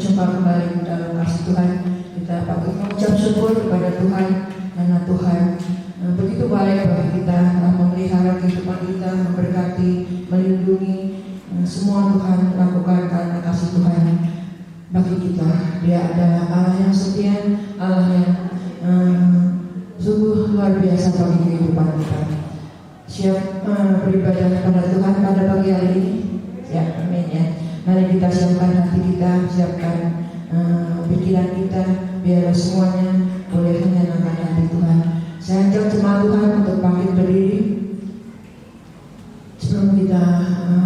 berjumpa kembali dalam kasih Tuhan. Kita patut mengucap syukur kepada Tuhan karena Tuhan begitu baik bagi kita, memelihara kehidupan kita, memberkati, melindungi. Semua Tuhan lakukan karena kasih Tuhan bagi kita. Dia adalah Allah yang setia, Allah yang sungguh luar biasa bagi kehidupan kita. Siap beribadah kepada Tuhan pada pagi hari ini? Ya, amin ya. Mari kita siapkan hati kita, siapkan pikiran kita, biar semuanya boleh menyenangkan hati Tuhan. Saya ajak jemaat Tuhan untuk bangkit berdiri. Sebelum kita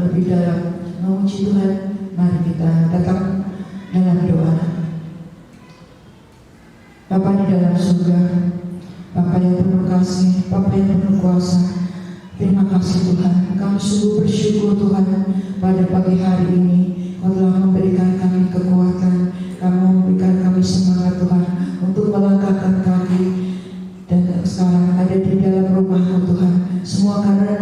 lebih dalam memuji Tuhan, mari kita datang dalam doa. Bapa di dalam surga, Bapa yang penuh kasih, Bapa yang penuh kuasa, terima kasih Tuhan. Kami sungguh bersyukur Tuhan pada pagi hari ini. Kau telah memberikan kami kekuatan, Kamu memberikan kami semangat Tuhan untuk melangkahkan kaki dan sekarang ada di dalam rumah-Mu Tuhan. Semua karena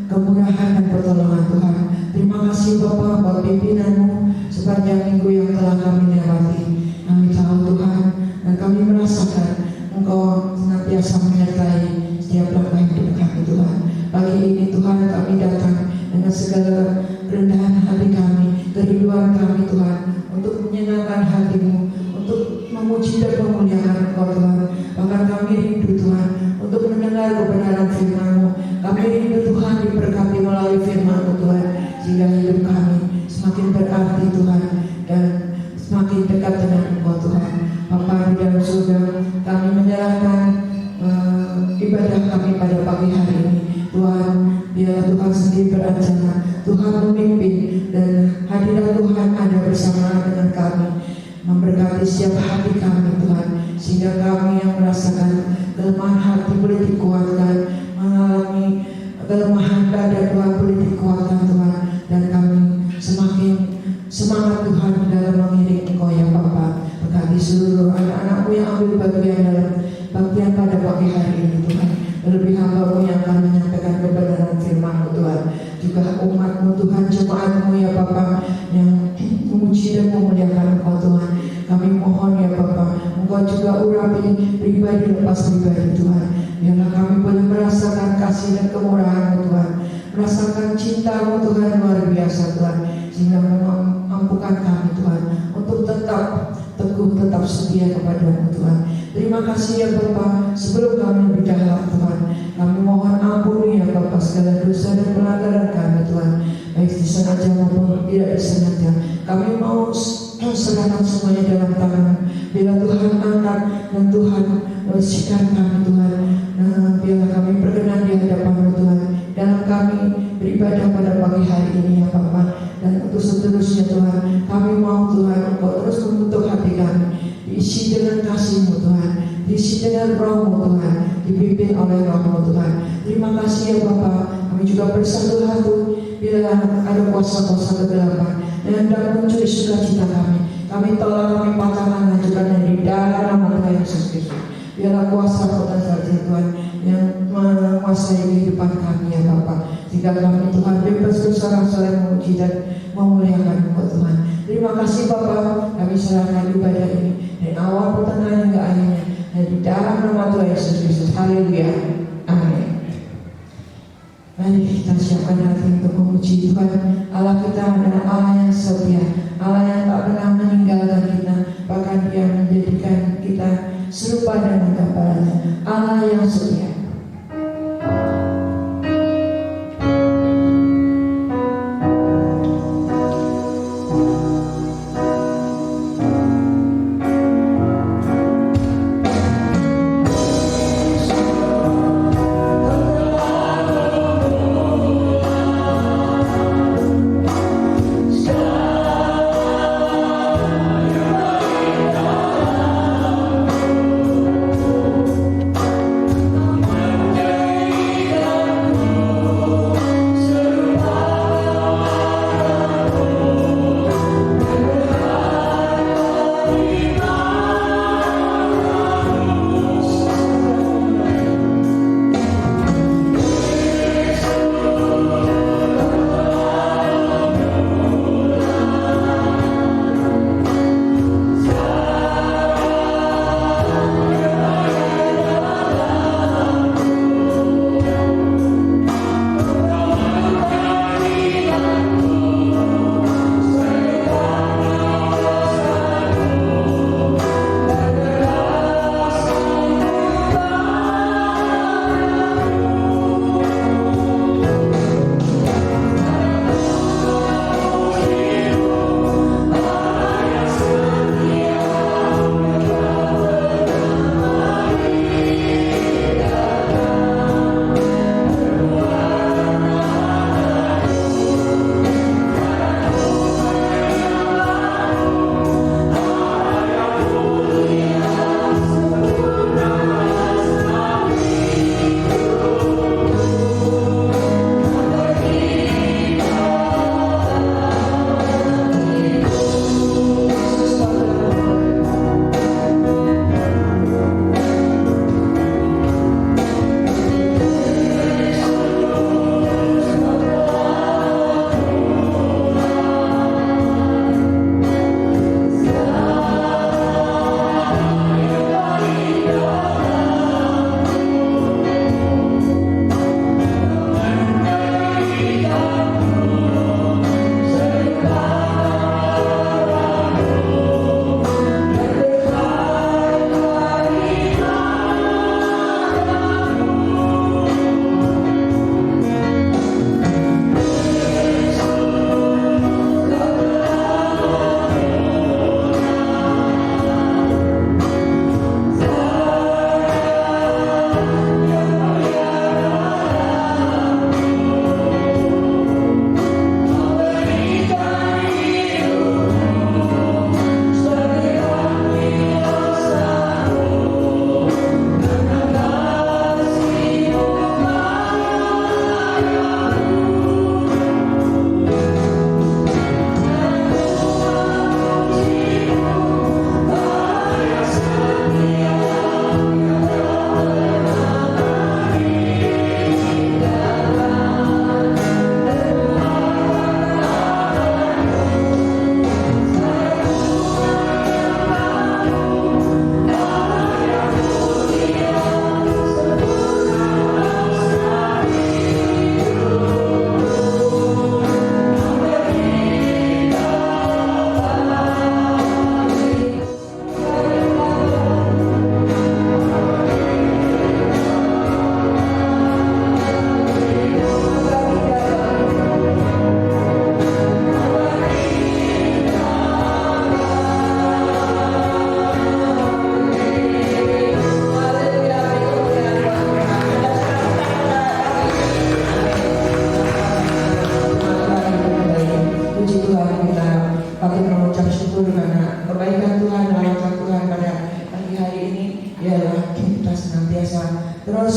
kemurahan dan pertolongan Tuhan. Terima kasih Bapa buat pimpinan-Mu sepanjang minggu yang telah kami lewati. Kami tahu Tuhan dan kami merasakan Engkau senantiasa menyertai setiap langkah hidup kami Tuhan. Pagi ini Tuhan kami datang dengan segala kerendahan hati kami, kerinduan kami Tuhan, untuk menyenangkan hati-Mu, untuk memuji dan memuliakan Engkau Tuhan. Bahkan kami rindu Tuhan untuk mendengar kebenaran firman-Mu. Kami rindu Tuhan diberkati melalui firman-Mu Tuhan, sehingga hidup kami semakin berarti Tuhan dan semakin dekat dengan Engkau Tuhan. Bapa di dalam surga, kami menyerahkan ibadah kami pada pagi hari ini. Tuhan, biarlah Tuhan sendiri berencana, Tuhan memimpin, dan hadirat Tuhan ada bersama dengan kami, memberkati setiap hati kami Tuhan, sehingga kami yang merasakan kelemahan hati boleh dikuatkan, mengalami kelemahan dada Tuhan boleh dikuatkan Tuhan, dan kami semakin semangat Tuhan dalam mengiring Engkau ya Bapa. Berkati seluruh anak-anak-Mu yang ambil bagian dalam baktian pada pagi hari ini Tuhan. Terlebih hamba-Mu yang akan menyampaikan kebenaran firman-Mu Tuhan. Juga umat-Mu Tuhan, jemaat-Mu ya Bapa, yang memuji dan memuliakan Engkau Tuhan. Kami mohon ya Bapa, Engkau juga urapi pribadi lepas pribadi Tuhan. Biarlah kami boleh merasakan kasih dan kemurahan-Mu Tuhan, merasakan cinta-Mu Tuhan luar biasa Tuhan, sehingga memampukan kami Tuhan untuk tetap teguh, tetap setia kepada-Mu Tuhan. Terima kasih ya Bapa. Sebelum kami lebih dalam Tuhan, kami mohon ampuni ya Bapa segala dosa dan pelanggaran kami Tuhan, baik disengaja maupun tidak disengaja. Kami mau serahkan semuanya dalam tangan. Bila Tuhan angkat dan Tuhan bersihkan kami Tuhan, biarlah kami berkenan di hadapan-Mu Tuhan dalam kami beribadah pada pagi hari ini ya Bapa. Dan untuk seterusnya Tuhan, kami mau Tuhan Engkau terus membentuk hati kami, diisi dengan kasih-Mu Tuhan, diisi dengan Roh-Mu Tuhan, dipimpin oleh Roh-Mu Tuhan. Terima kasih ya Bapa. Kami juga bersatu hati bila ada kuasa-kuasa kegelapan yang hendak mencuri sukacita kami. Kami tolak, kami patahkan, lanjutkan di dalam nama Tuhan Yesus Kristus. Biarlah kuasa Tuhan saja Tuhan yang menguasai kehidupan kami ya Bapa, sehingga kami Tuhan bebas bersorak-sorai memuji dan memuliakan Engkau Tuhan. Terima kasih Bapa. Kami serahkan ibadah ini dari awal, pertengahan hingga akhirnya, dan di dalam nama Tuhan Yesus Kristus. Haleluya, amin. Mari kita siapkan hati untuk memuji Tuhan. Allah kita adalah Allah yang setia, Allah yang tak pernah meninggalkan kita, bahkan Dia menjadikan kita serupa dengan gambarannya. Allah yang setia.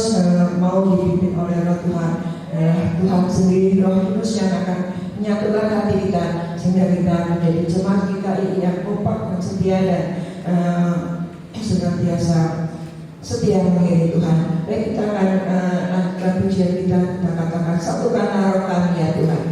terus mau dipimpin oleh Roh Tuhan. Tuhan sendiri, Roh Kudus yang akan menyatukan hati kita sehingga kita menjadi jemaat kita yang kompak dan setia dan senantiasa setia mengiringi Tuhan. Baik, kita akan lanjutkan pujian kita katakan satukanlah roh kami ya Tuhan.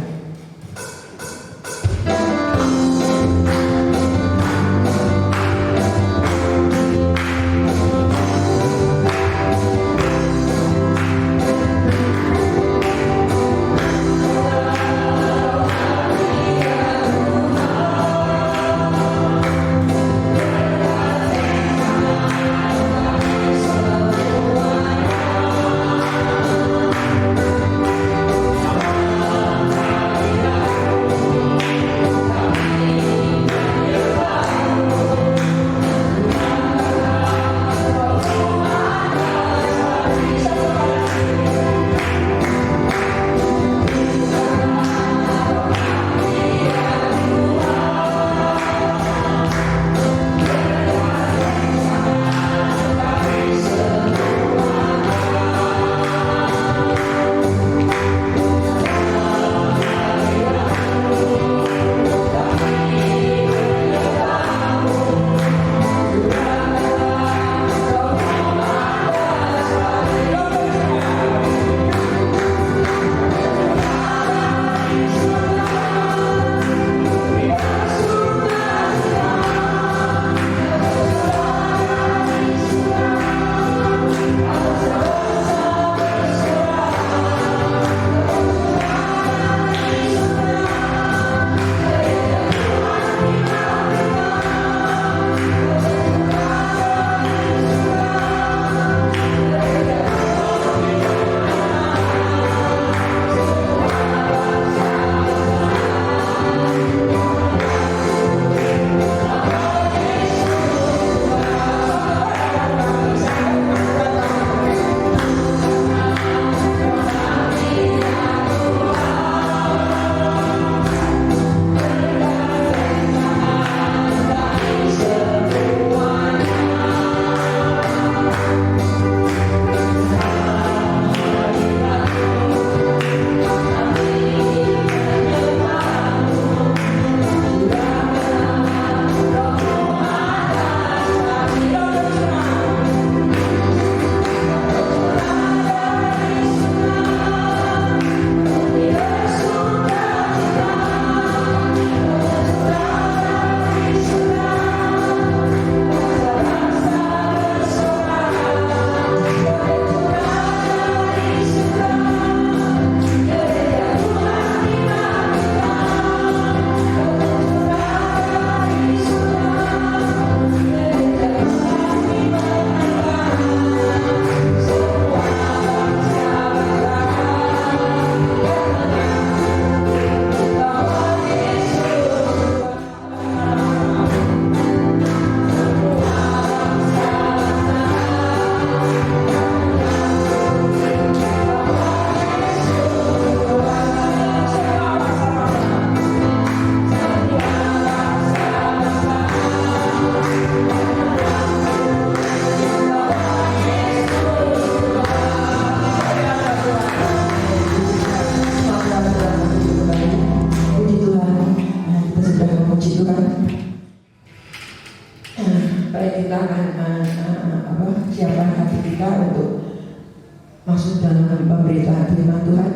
masuk dalam pemberitaan firman Tuhan.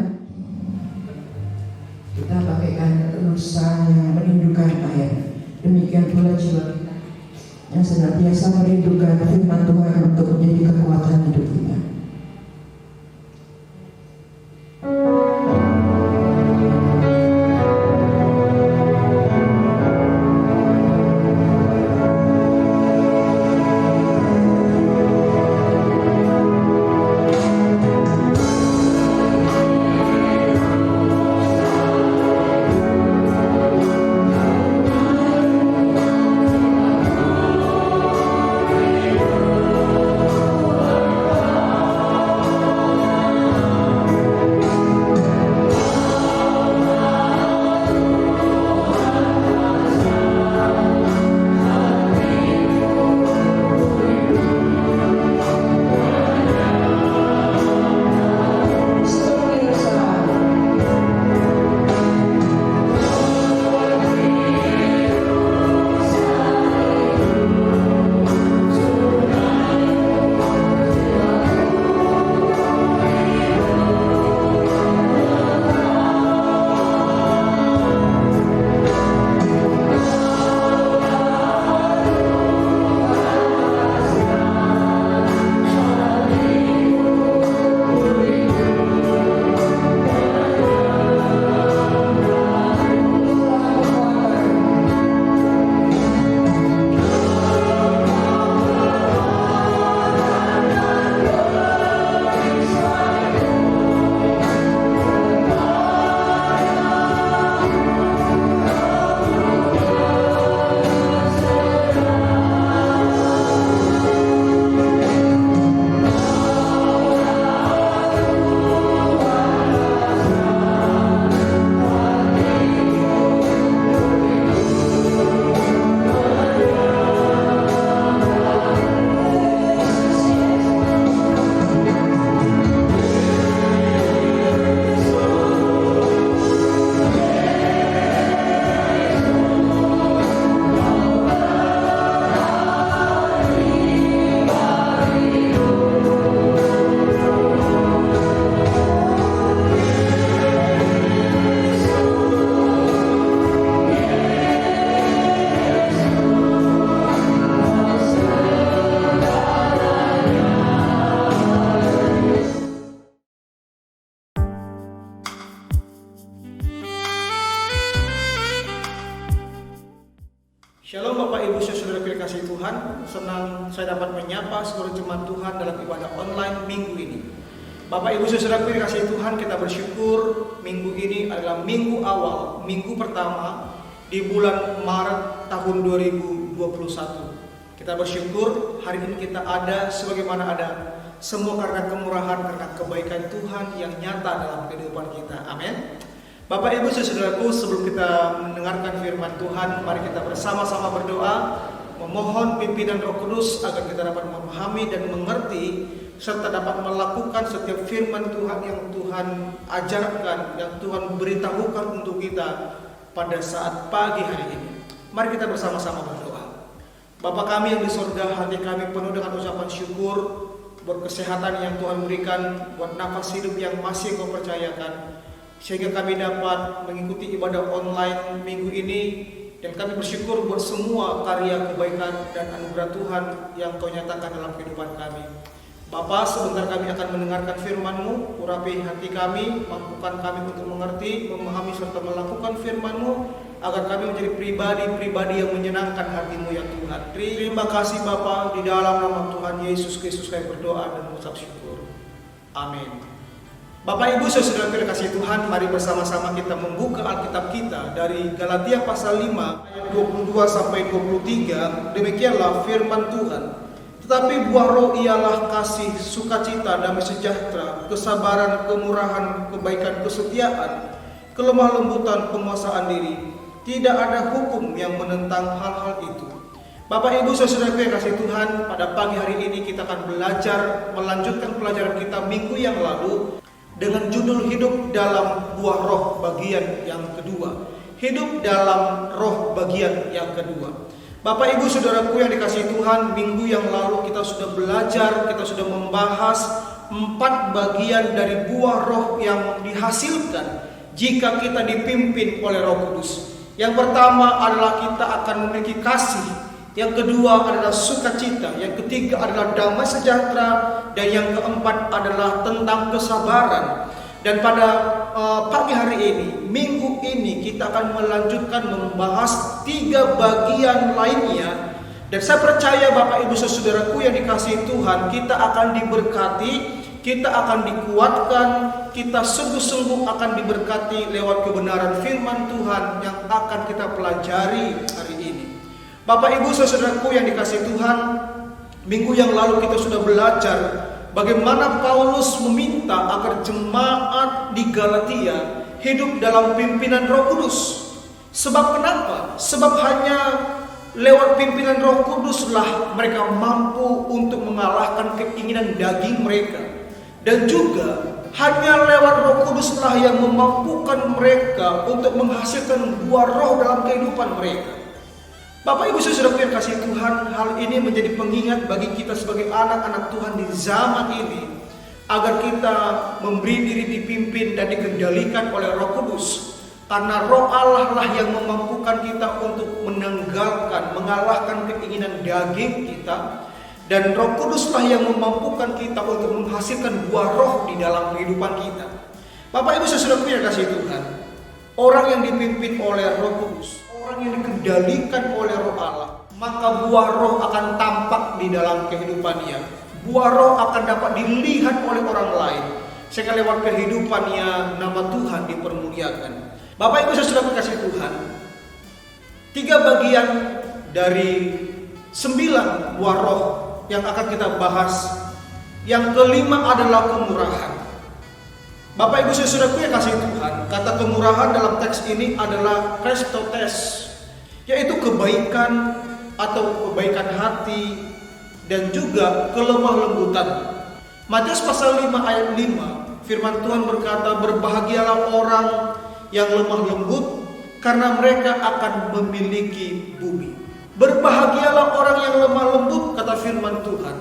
Kita bagaikan rusa yang merindukan air. Demikian pula jiwa kita yang senantiasa merindukan firman Tuhan untuk menjadi kekuatan hidup kita. dikasihi Tuhan, senang saya dapat menyapa seluruh jemaat Tuhan dalam ibadah online minggu ini. Bapak Ibu Saudaraku yang dikasihi Tuhan, kita bersyukur minggu ini adalah minggu awal, minggu pertama di bulan Maret tahun 2021. Kita bersyukur hari ini kita ada sebagaimana ada, semua karena kemurahan, karena kebaikan Tuhan yang nyata dalam kehidupan kita. Amin. Bapak Ibu Saudaraku, sebelum kita mendengarkan firman Tuhan, mari kita bersama-sama berdoa, memohon pimpinan Roh Kudus agar kita dapat memahami dan mengerti serta dapat melakukan setiap firman Tuhan yang Tuhan ajarkan, yang Tuhan beritahukan untuk kita pada saat pagi hari ini. Mari kita bersama-sama berdoa. Bapa kami yang di surga, hati kami penuh dengan ucapan syukur buat kesehatan yang Tuhan berikan, buat nafas hidup yang masih Kau percayakan, sehingga kami dapat mengikuti ibadah online minggu ini. Dan kami bersyukur buat semua karya kebaikan dan anugerah Tuhan yang Kau nyatakan dalam kehidupan kami. Bapa, sebentar kami akan mendengarkan firman-Mu, urapi hati kami, mampukan kami untuk mengerti, memahami serta melakukan firman-Mu, agar kami menjadi pribadi-pribadi yang menyenangkan hati-Mu ya Tuhan. Terima kasih Bapa, di dalam nama Tuhan Yesus Kristus kami berdoa dan mengucap syukur. Amin. Bapak Ibu Saudara yang dikasihi Tuhan, mari bersama-sama kita membuka Alkitab kita dari Galatia pasal 5 ayat 22 sampai 23. Demikianlah firman Tuhan. Tetapi buah roh ialah kasih, sukacita, damai sejahtera, kesabaran, kemurahan, kebaikan, kesetiaan, kelemah lembutan, penguasaan diri. Tidak ada hukum yang menentang hal-hal itu. Bapak Ibu Saudara yang dikasihi Tuhan, pada pagi hari ini kita akan belajar melanjutkan pelajaran kita minggu yang lalu dengan judul hidup dalam buah roh bagian yang kedua. Hidup dalam roh bagian yang kedua. Bapak Ibu Saudaraku yang dikasihi Tuhan, minggu yang lalu kita sudah belajar, kita sudah membahas 4 bagian dari buah roh yang dihasilkan jika kita dipimpin oleh Roh Kudus. Yang pertama adalah kita akan memiliki kasih. Yang kedua adalah sukacita, yang ketiga adalah damai sejahtera, dan yang keempat adalah tentang kesabaran. Dan pada pagi hari ini, minggu ini kita akan melanjutkan membahas 3 bagian lainnya. Dan saya percaya Bapak Ibu Saudaraku yang dikasihi Tuhan, kita akan diberkati, kita akan dikuatkan, kita sungguh-sungguh akan diberkati lewat kebenaran firman Tuhan yang akan kita pelajari hari ini. Bapak Ibu Saudaraku yang dikasihi Tuhan, minggu yang lalu kita sudah belajar bagaimana Paulus meminta agar jemaat di Galatia hidup dalam pimpinan Roh Kudus. Sebab kenapa? Sebab hanya lewat pimpinan Roh Kuduslah mereka mampu untuk mengalahkan keinginan daging mereka. Dan juga hanya lewat Roh Kuduslah yang memampukan mereka untuk menghasilkan buah roh dalam kehidupan mereka. Bapak Ibu Saudaraku yang kasih Tuhan, hal ini menjadi pengingat bagi kita sebagai anak-anak Tuhan di zaman ini, agar kita memberi diri dipimpin dan dikendalikan oleh Roh Kudus. Karena Roh Allah lah yang memampukan kita untuk mengalahkan keinginan daging kita, dan Roh Kuduslah yang memampukan kita untuk menghasilkan buah roh di dalam kehidupan kita. Bapak Ibu Saudaraku yang kasih Tuhan, orang yang dipimpin oleh Roh Kudus, orang yang dikendalikan oleh Roh Allah, maka buah roh akan tampak di dalam kehidupannya. Buah roh akan dapat dilihat oleh orang lain, sehingga lewat kehidupannya nama Tuhan dipermuliakan. Bapak Ibu Saudara kasih Tuhan, 3 bagian dari 9 buah roh yang akan kita bahas. Yang kelima adalah kemurahan. Bapak Ibu Saudaraku yang kasih Tuhan, kata kemurahan dalam teks ini adalah Christotes, yaitu kebaikan atau kebaikan hati dan juga kelemah lembutan. Matius pasal 5 ayat 5, firman Tuhan berkata, berbahagialah orang yang lemah lembut, karena mereka akan memiliki bumi. Berbahagialah orang yang lemah lembut, kata firman Tuhan,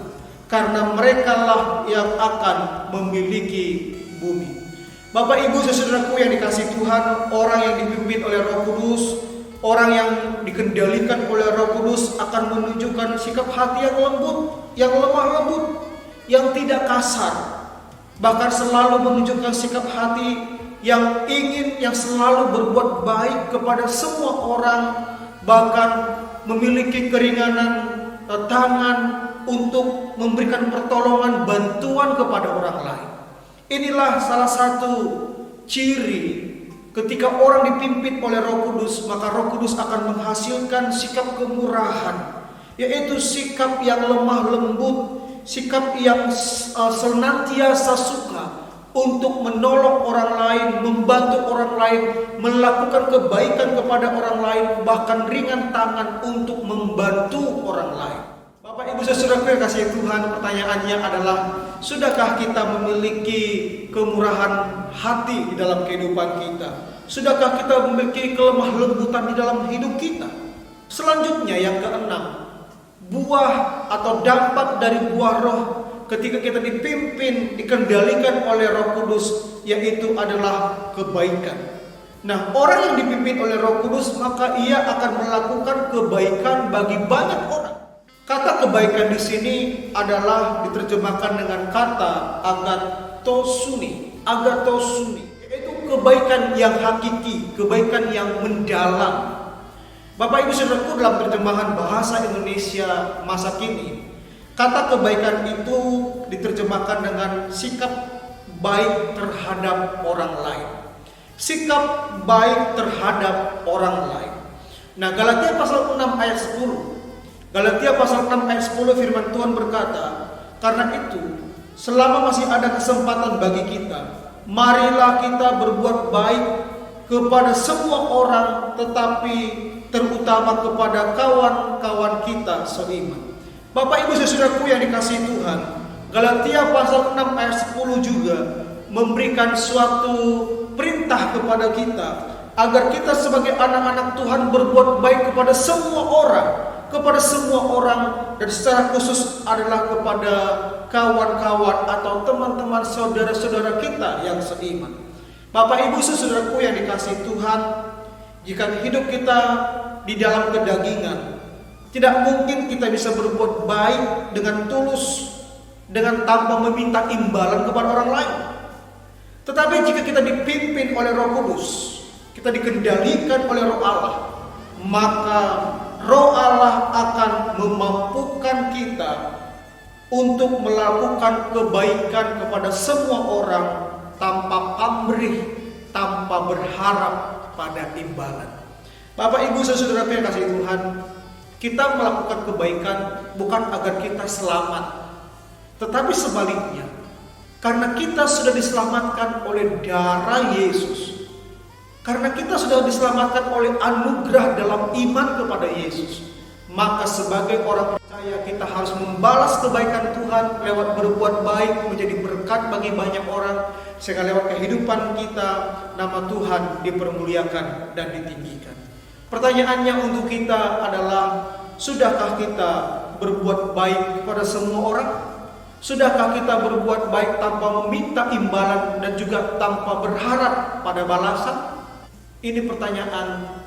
karena merekalah yang akan memiliki bumi. Bapak Ibu Saudaraku yang dikasihi Tuhan, orang yang dipimpin oleh Roh Kudus, orang yang dikendalikan oleh Roh Kudus akan menunjukkan sikap hati yang lembut, yang lemah lembut, yang tidak kasar. Bahkan selalu menunjukkan sikap hati yang ingin, yang selalu berbuat baik kepada semua orang, bahkan memiliki keringanan tangan untuk memberikan pertolongan, bantuan kepada orang lain. Inilah salah satu ciri ketika orang dipimpin oleh Roh Kudus, maka Roh Kudus akan menghasilkan sikap kemurahan, yaitu sikap yang lemah lembut, sikap yang senantiasa suka untuk menolong orang lain, membantu orang lain, melakukan kebaikan kepada orang lain, bahkan ringan tangan untuk membantu orang lain. Bapak Ibu Saudaraku yang kasih Tuhan, pertanyaannya adalah, sudahkah kita memiliki kemurahan hati di dalam kehidupan kita? Sudahkah kita memiliki kelemah lembutan di dalam hidup kita? Selanjutnya yang keenam, buah atau dampak dari buah roh ketika kita dipimpin, dikendalikan oleh Roh Kudus, yaitu adalah kebaikan. Nah, orang yang dipimpin oleh Roh Kudus, maka ia akan melakukan kebaikan bagi banyak orang. Kata kebaikan di sini adalah diterjemahkan dengan kata agatosuni, yaitu kebaikan yang hakiki, kebaikan yang mendalam. Bapak Ibu Saudaraku, dalam terjemahan bahasa Indonesia masa kini, kata kebaikan itu diterjemahkan dengan sikap baik terhadap orang lain. Sikap baik terhadap orang lain. Nah, Galatia pasal 6 ayat 10. Galatia pasal 6 ayat 10 firman Tuhan berkata, karena itu, selama masih ada kesempatan bagi kita, marilah kita berbuat baik kepada semua orang, tetapi terutama kepada kawan-kawan kita seiman. Bapak Ibu Saudaraku yang dikasihi Tuhan, Galatia pasal 6 ayat 10 juga memberikan suatu perintah kepada kita agar kita sebagai anak-anak Tuhan berbuat baik kepada semua orang, dan secara khusus adalah kepada kawan-kawan atau teman-teman saudara-saudara kita yang seiman. Bapak Ibu Saudaraku yang dikasihi Tuhan, jika hidup kita di dalam kedagingan, tidak mungkin kita bisa berbuat baik dengan tulus, dengan tanpa meminta imbalan kepada orang lain. Tetapi jika kita dipimpin oleh Roh Kudus, kita dikendalikan oleh Roh Allah, maka Roh Allah akan memampukan kita untuk melakukan kebaikan kepada semua orang tanpa pamrih, tanpa berharap pada imbalan. Bapak Ibu Saudara yang kasih Tuhan, kita melakukan kebaikan bukan agar kita selamat, tetapi sebaliknya, karena kita sudah diselamatkan oleh darah Yesus, karena kita sudah diselamatkan oleh anugerah dalam iman kepada Yesus, maka sebagai orang percaya kita harus membalas kebaikan Tuhan lewat berbuat baik, menjadi berkat bagi banyak orang, sehingga lewat kehidupan kita nama Tuhan dipermuliakan dan ditinggikan. Pertanyaannya untuk kita adalah, sudahkah kita berbuat baik kepada semua orang? Sudahkah kita berbuat baik tanpa meminta imbalan dan juga tanpa berharap pada balasan? Ini pertanyaan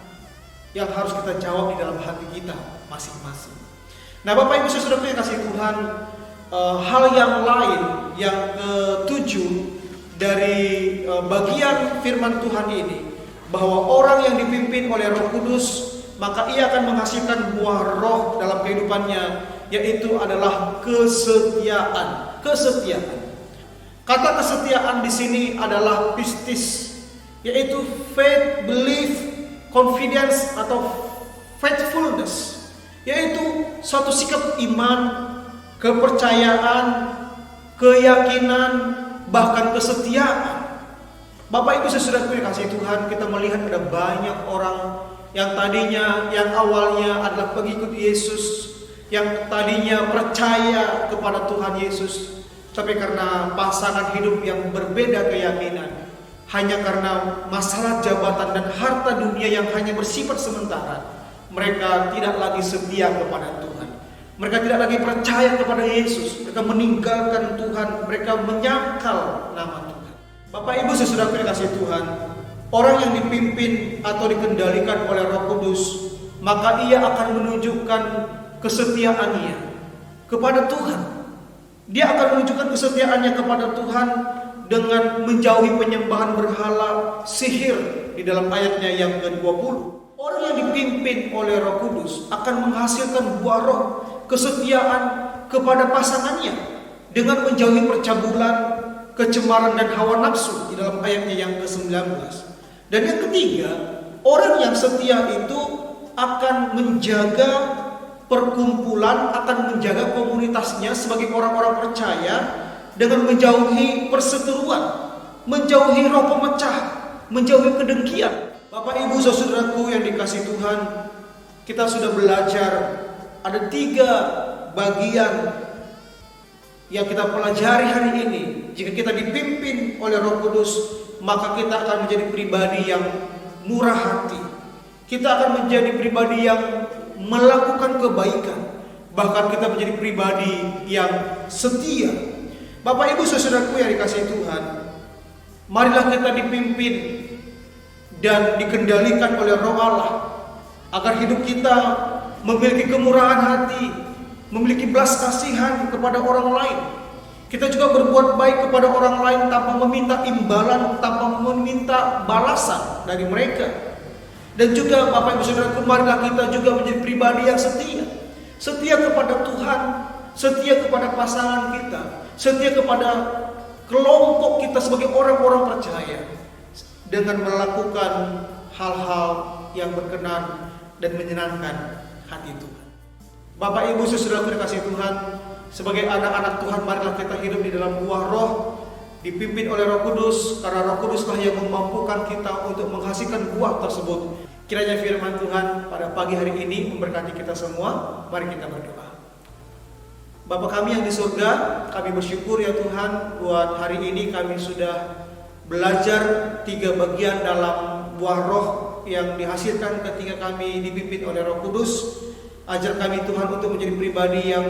yang harus kita jawab di dalam hati kita masing-masing. Nah, Bapak Ibu Saudara yang kasih Tuhan, hal yang lain yang ketujuh dari bagian firman Tuhan ini, bahwa orang yang dipimpin oleh Roh Kudus, maka ia akan menghasilkan buah roh dalam kehidupannya, yaitu adalah kesetiaan. Kata kesetiaan di sini adalah pistis, yaitu faith, belief, confidence atau faithfulness, yaitu suatu sikap iman, kepercayaan, keyakinan, bahkan kesetiaan. Bapak Ibu Saudara yang kasih Tuhan, kita melihat ada banyak orang yang tadinya, yang awalnya adalah pengikut Yesus, yang tadinya percaya kepada Tuhan Yesus, tapi karena pasangan hidup yang berbeda keyakinan, hanya karena masalah jabatan dan harta dunia yang hanya bersifat sementara, mereka tidak lagi setia kepada Tuhan. Mereka tidak lagi percaya kepada Yesus. Mereka meninggalkan Tuhan. Mereka menyangkal nama Tuhan. Bapak Ibu Saudara yang kasih Tuhan, orang yang dipimpin atau dikendalikan oleh Roh Kudus, maka ia akan menunjukkan kesetiaannya kepada Tuhan. Dia akan menunjukkan kesetiaannya kepada Tuhan dengan menjauhi penyembahan berhala, sihir di dalam ayatnya yang ke-20. Orang yang dipimpin oleh Roh Kudus akan menghasilkan buah roh, kesetiaan kepada pasangannya dengan menjauhi percabulan, kecemaran dan hawa nafsu di dalam ayatnya yang ke-19. Dan yang ketiga, orang yang setia itu akan menjaga perkumpulan, akan menjaga komunitasnya sebagai orang-orang percaya dengan menjauhi perseteruan, menjauhi roh pemecah, menjauhi kedengkian. Bapak Ibu saudaraku yang dikasihi Tuhan, kita sudah belajar ada 3 bagian yang kita pelajari hari ini. Jika kita dipimpin oleh Roh Kudus, maka kita akan menjadi pribadi yang murah hati. Kita akan menjadi pribadi yang melakukan kebaikan. Bahkan kita menjadi pribadi yang setia. Bapak Ibu saudaraku yang dikasihi Tuhan, marilah kita dipimpin dan dikendalikan oleh Roh Allah, agar hidup kita memiliki kemurahan hati, memiliki belas kasihan kepada orang lain. Kita juga berbuat baik kepada orang lain tanpa meminta imbalan, tanpa meminta balasan dari mereka. Dan juga Bapak Ibu Saudaraku, marilah kita juga menjadi pribadi yang setia. Setia kepada Tuhan, setia kepada pasangan kita, setia kepada kelompok kita sebagai orang-orang percaya, dengan melakukan hal-hal yang berkenan dan menyenangkan hati Tuhan. Bapak Ibu saudaraku dikasihi Tuhan, sebagai anak-anak Tuhan, marilah kita hidup di dalam buah roh, dipimpin oleh Roh Kudus, karena Roh Kuduslah yang memampukan kita untuk menghasilkan buah tersebut. Kiranya firman Tuhan pada pagi hari ini memberkati kita semua. Mari kita berdoa. Bapa kami yang di surga, kami bersyukur ya Tuhan, buat hari ini kami sudah belajar 3 bagian dalam buah roh yang dihasilkan ketika kami dipimpin oleh Roh Kudus. Ajar kami Tuhan untuk menjadi pribadi yang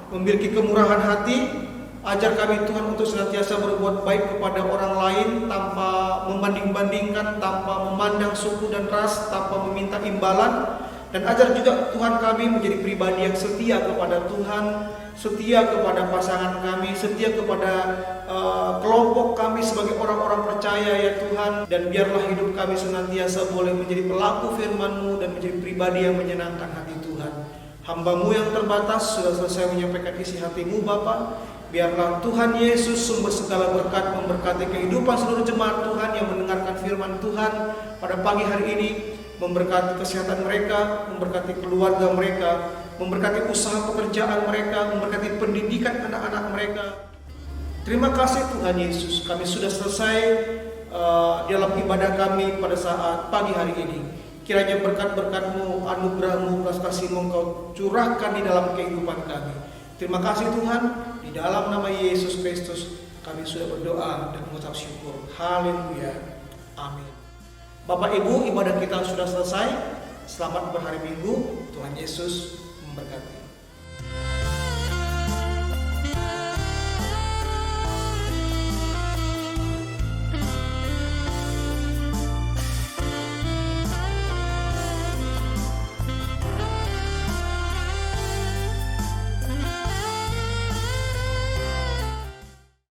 memiliki kemurahan hati. Ajar kami Tuhan untuk senantiasa berbuat baik kepada orang lain tanpa membanding-bandingkan, tanpa memandang suku dan ras, tanpa meminta imbalan. Dan ajar juga Tuhan kami menjadi pribadi yang setia kepada Tuhan, setia kepada pasangan kami, setia kepada kelompok kami sebagai orang-orang percaya ya Tuhan. Dan biarlah hidup kami senantiasa boleh menjadi pelaku firman-Mu dan menjadi pribadi yang menyenangkan hati Tuhan. Hamba-Mu yang terbatas sudah selesai menyampaikan isi hati-Mu Bapa. Biarlah Tuhan Yesus sumber segala berkat memberkati kehidupan seluruh jemaat Tuhan yang mendengarkan firman Tuhan pada pagi hari ini. Memberkati kesehatan mereka, memberkati keluarga mereka, memberkati usaha pekerjaan mereka, memberkati pendidikan anak-anak mereka. Terima kasih Tuhan Yesus, kami sudah selesai dalam ibadah kami pada saat pagi hari ini. Kiranya berkat-berkat-Mu, anugerah-Mu, belas kasih-Mu Engkau curahkan di dalam kehidupan kami. Terima kasih Tuhan, di dalam nama Yesus Kristus kami sudah berdoa dan mengucap syukur. Haleluya. Amin. Bapak Ibu, ibadah kita sudah selesai. Selamat berhari Minggu. Tuhan Yesus memberkati.